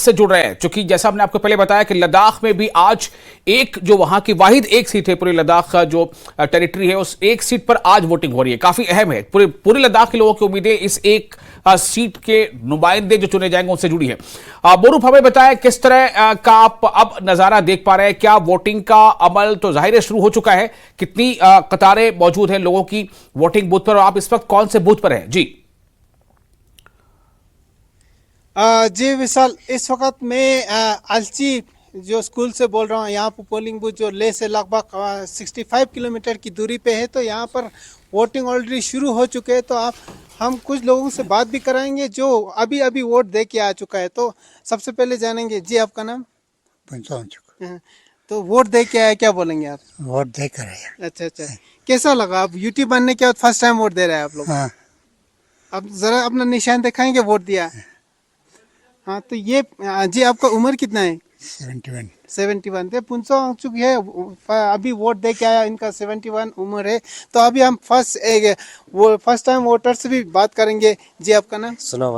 से जुड़ रहे हैं, क्योंकि जैसा हमने आपको पहले बताया कि लद्दाख में भी आज एक जो वहां की वाहिद एक सीट है, पूरे लद्दाख का जो टेरिटरी है उस एक सीट पर आज वोटिंग हो रही है। काफी अहम है, पूरे लद्दाख के लोगों की उम्मीदें इस एक सीट के नुमाइंदे जो चुने जाएंगे उनसे जुड़ी है। बोरूप, हमें बताया किस तरह का आप अब नजारा देख पा रहे हैं? क्या वोटिंग का अमल तो जाहिर है शुरू हो चुका है? कितनी कतारें मौजूद हैं लोगों की वोटिंग बूथ पर, और आप इस वक्त कौन से बूथ पर हैं? जी जी विशाल, इस वक्त मैं अलची जो स्कूल से बोल रहा हूँ। यहाँ पर पोलिंग बूथ जो ले से लगभग 65 किलोमीटर की दूरी पे है, तो यहाँ पर वोटिंग ऑलरेडी शुरू हो चुके हैं। तो हम कुछ लोगों से बात भी कराएंगे जो अभी अभी वोट दे के आ चुका है। तो सबसे पहले जानेंगे, जी आपका नाम? तो वोट दे के आया, क्या बोलेंगे आप? वोट दे कर आया। अच्छा, कैसा लगा? आप यूटी बनने के बाद फर्स्ट टाइम वोट दे रहे हैं आप लोग? हाँ। अब जरा अपना निशान दिखाएंगे, वोट दिया। हाँ, तो ये जी आपका उम्र कितना है? 71 थे पुंसो चुकी है, अभी वोट दे के आया, इनका 71 उम्र है। तो अभी हम फर्स्ट टाइम वोटर से भी बात करेंगे। जी आपका नाम? सोना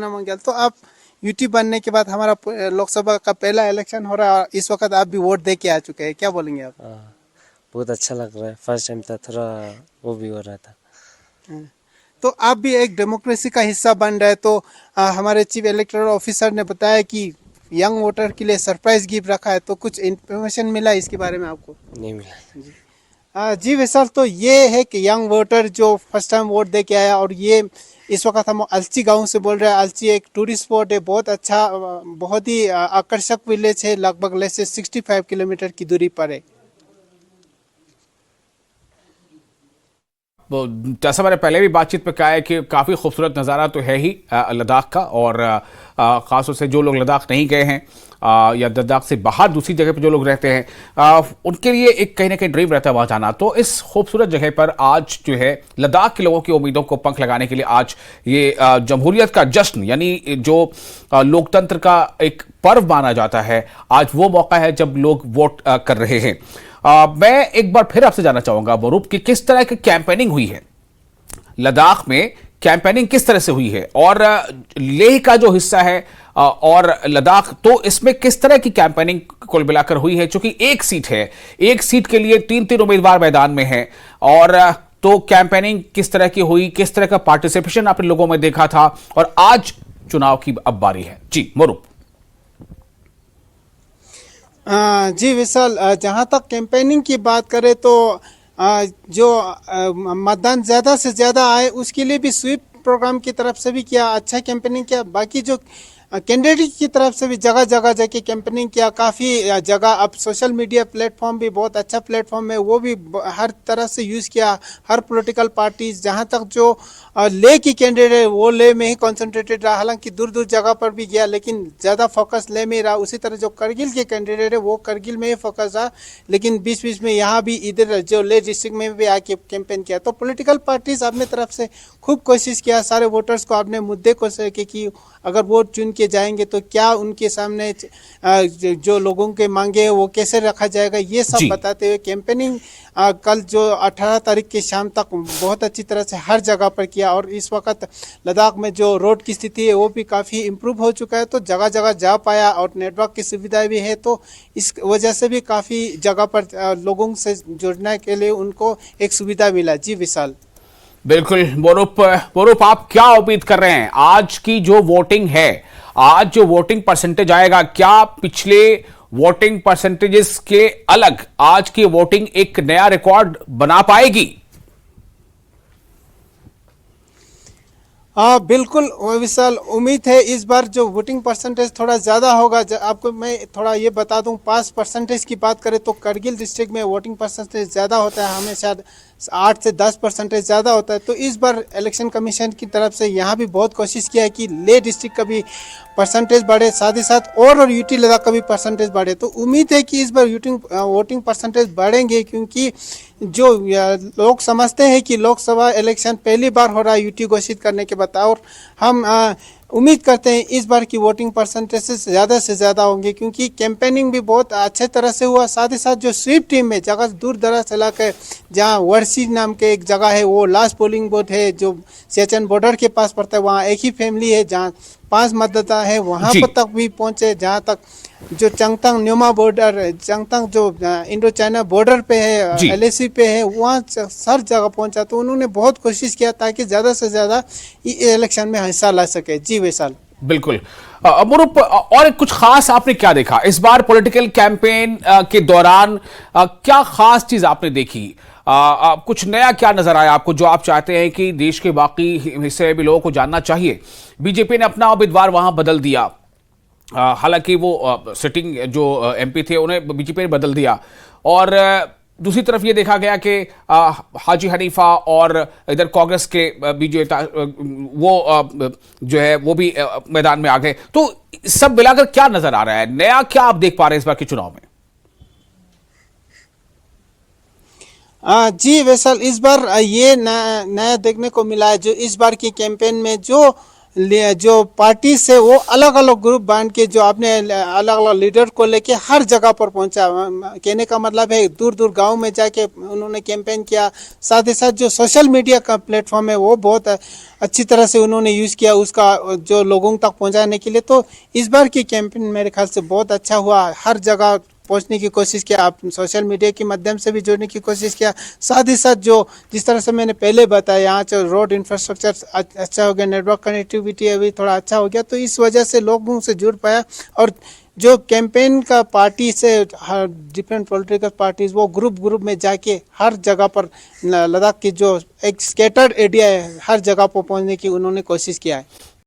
मंगल। तो आप यूटी बनने के बाद हमारा लोकसभा का पहला इलेक्शन हो रहा है, इस वक्त आप भी वोट दे के आ चुके हैं, क्या बोलेंगे आप? बहुत अच्छा लग रहा है। फर्स्ट टाइम था, थोड़ा वो भी हो रहा था। तो आप भी एक डेमोक्रेसी का हिस्सा बन रहे, तो हमारे चीफ इलेक्टोरल ऑफिसर ने बताया कि यंग वोटर के लिए सरप्राइज गिफ्ट रखा है, तो कुछ इन्फॉर्मेशन मिला इसके बारे में आपको? नहीं मिला जी विशाल, तो ये है कि यंग वोटर जो फर्स्ट टाइम वोट दे के आया, और ये इस वक्त हम अलची गांव से बोल रहे हैं। अलची एक टूरिस्ट स्पॉट है, बहुत अच्छा, बहुत ही आकर्षक विलेज है, लगभग ले से 65 किलोमीटर की दूरी पर है। जैसा मैंने पहले भी बातचीत पे कहा है कि काफ़ी खूबसूरत नज़ारा तो है ही लद्दाख का, और ख़ासतौर से जो लोग लद्दाख नहीं गए हैं या लद्दाख से बाहर दूसरी जगह पे जो लोग रहते हैं, उनके लिए एक कहीं ना कहीं ड्रीम रहता है वहाँ जाना। तो इस खूबसूरत जगह पर आज जो है लद्दाख के लोगों की उम्मीदों को पंख लगाने के लिए आज ये जमहूरियत का जश्न, यानी जो लोकतंत्र का एक पर्व माना जाता है, आज वो मौका है जब लोग वोट कर रहे हैं। मैं एक बार फिर आपसे जानना चाहूंगा बोरूप कि किस तरह की कैंपेनिंग हुई है लद्दाख में, कैंपेनिंग किस तरह से हुई है, और लेह का जो हिस्सा है और लद्दाख, तो इसमें किस तरह की कैंपेनिंग कुल मिलाकर हुई है? क्योंकि एक सीट है, एक सीट के लिए तीन उम्मीदवार मैदान में हैं, और तो कैंपेनिंग किस तरह की हुई, किस तरह का पार्टिसिपेशन आपने लोगों में देखा था, और आज चुनाव की अब बारी है। जी बोरूप। जी विशाल, जहाँ तक कैंपेनिंग की बात करें तो जो मतदान ज़्यादा से ज़्यादा आए उसके लिए भी स्वीप प्रोग्राम की तरफ से भी किया, अच्छा कैंपेनिंग किया। बाकी जो कैंडिडेट की तरफ से भी जगह जगह जाके कैंपेनिंग किया, काफ़ी जगह। अब सोशल मीडिया प्लेटफॉर्म भी बहुत अच्छा प्लेटफॉर्म है, वो भी हर तरह से यूज़ किया, हर पॉलिटिकल पार्टीज। जहाँ तक जो ले की कैंडिडेट है वो ले में ही कॉन्सेंट्रेटेड रहा, हालांकि दूर दूर जगह पर भी गया, लेकिन ज़्यादा फोकस ले में ही रहा। उसी तरह जो करगिल के कैंडिडेट है वो करगिल में ही फोकस रहा, लेकिन बीच बीच में यहाँ भी इधर जो ले डिस्ट्रिक्ट में भी आके कैंपेन किया। तो पॉलिटिकल पार्टीज अपने तरफ से खूब कोशिश किया, सारे वोटर्स को अपने मुद्दे को सके कि अगर वोट चुन के जाएंगे तो क्या उनके सामने जो लोगों के मांगे है वो कैसे रखा जाएगा, ये सब बताते हुए कैंपेनिंग कल जो 18 तारीख की शाम तक बहुत अच्छी तरह से हर जगह पर किया। और इस वक्त लद्दाख में जो रोड की स्थिति है वो भी काफ़ी इम्प्रूव हो चुका है, तो जगह जगह जा पाया, और नेटवर्क की सुविधाएं भी है, तो इस वजह से भी काफ़ी जगह पर लोगों से जुड़ने के लिए उनको एक सुविधा मिला। जी विशाल। बिल्कुल बोरूप, आप क्या उम्मीद कर रहे हैं आज की जो वोटिंग है, आज जो वोटिंग परसेंटेज आएगा, क्या पिछले वोटिंग परसेंटेजेस के अलग आज की वोटिंग एक नया रिकॉर्ड बना पाएगी? हाँ बिल्कुल विशाल, उम्मीद है इस बार जो वोटिंग परसेंटेज थोड़ा ज़्यादा होगा। आपको मैं थोड़ा ये बता दूं, 5% की बात करें तो करगिल डिस्ट्रिक्ट में वोटिंग परसेंटेज ज़्यादा होता है, हमेशा 8 से 10% ज़्यादा होता है। तो इस बार इलेक्शन कमीशन की तरफ से यहाँ भी बहुत कोशिश किया है कि ले डिस्ट्रिक्ट का भी परसेंटेज बढ़े, साथ ही साथ और यूटी लद्दाख का भी परसेंटेज बढ़े। तो उम्मीद है कि इस बार वोटिंग परसेंटेज बढ़ेंगे, क्योंकि जो लोग समझते हैं कि लोकसभा इलेक्शन पहली बार हो रहा है यूटी घोषित करने के बाद, और हम उम्मीद करते हैं इस बार की वोटिंग परसेंटेज से ज़्यादा होंगे, क्योंकि कैंपेनिंग भी बहुत अच्छे तरह से हुआ। साथ ही साथ जो स्वीप टीम में जगह दूर दराज इलाके, जहाँ वर्सी नाम के एक जगह है, वो लास्ट पोलिंग बूथ है जो सियाचिन बॉर्डर के पास पड़ता है, वहाँ एक ही फैमिली है जहाँ 5 मतदाता है, वहाँ जी। पर तक भी पहुँचे। जहाँ तक जो चंगतंग न्योमा बॉर्डर, चंगतंग जो इंडो चाइना बॉर्डर पे जी। है, LAC पे है, वहाँ हर जगह पहुँचा। तो उन्होंने बहुत कोशिश किया ताकि ज़्यादा से ज़्यादा इलेक्शन में हिस्सा ला सके। जी वैशाल। बिल्कुल। मुरुप, और कुछ खास आपने क्या देखा इस बार पॉलिटिकल कैंपेन के दौरान? क्या खास चीज आपने देखी? कुछ नया क्या नजर आया आपको जो आप चाहते हैं कि देश के बाकी हिस्से में भी लोगों को जानना चाहिए? बीजेपी ने अपना उम्मीदवार वहां बदल दिया, हालांकि वो सिटिंग जो MP थे उन्हें बीजेपी ने बदल दिया, और दूसरी तरफ ये देखा गया कि हाजी हनीफा और इधर कांग्रेस के बीजेपी वो जो है वो भी मैदान में आ गए। तो सब मिलाकर क्या नजर आ रहा है? नया क्या आप देख पा रहे हैं इस बार के चुनाव में? जी वैसल, इस बार ये नया देखने को मिला है। जो इस बार की कैंपेन में जो पार्टी से वो अलग अलग ग्रुप बांट के जो अपने अलग अलग लीडर को लेके हर जगह पर पहुंचा। कहने का मतलब है दूर दूर गांव में जाके उन्होंने कैंपेन किया। साथ ही साथ जो सोशल मीडिया का प्लेटफॉर्म है वो बहुत अच्छी तरह से उन्होंने यूज़ किया उसका जो लोगों तक पहुंचाने के लिए। तो इस बार की कैंपेन मेरे ख्याल से बहुत अच्छा हुआ। हर जगह पहुंचने की कोशिश किया, आप सोशल मीडिया के माध्यम से भी जोड़ने की कोशिश किया। साथ ही साथ जो जिस तरह से मैंने पहले बताया, यहाँ से रोड इंफ्रास्ट्रक्चर अच्छा हो गया, नेटवर्क कनेक्टिविटी अभी थोड़ा अच्छा हो गया, तो इस वजह से लोगों से जुड़ पाया। और जो कैंपेन का पार्टी से हर डिफरेंट पॉलिटिकल पार्टीज वो ग्रुप में जाके हर जगह पर लद्दाख की जो एक स्कैटर्ड एरिया है हर जगह पर पहुँचने की उन्होंने कोशिश किया है।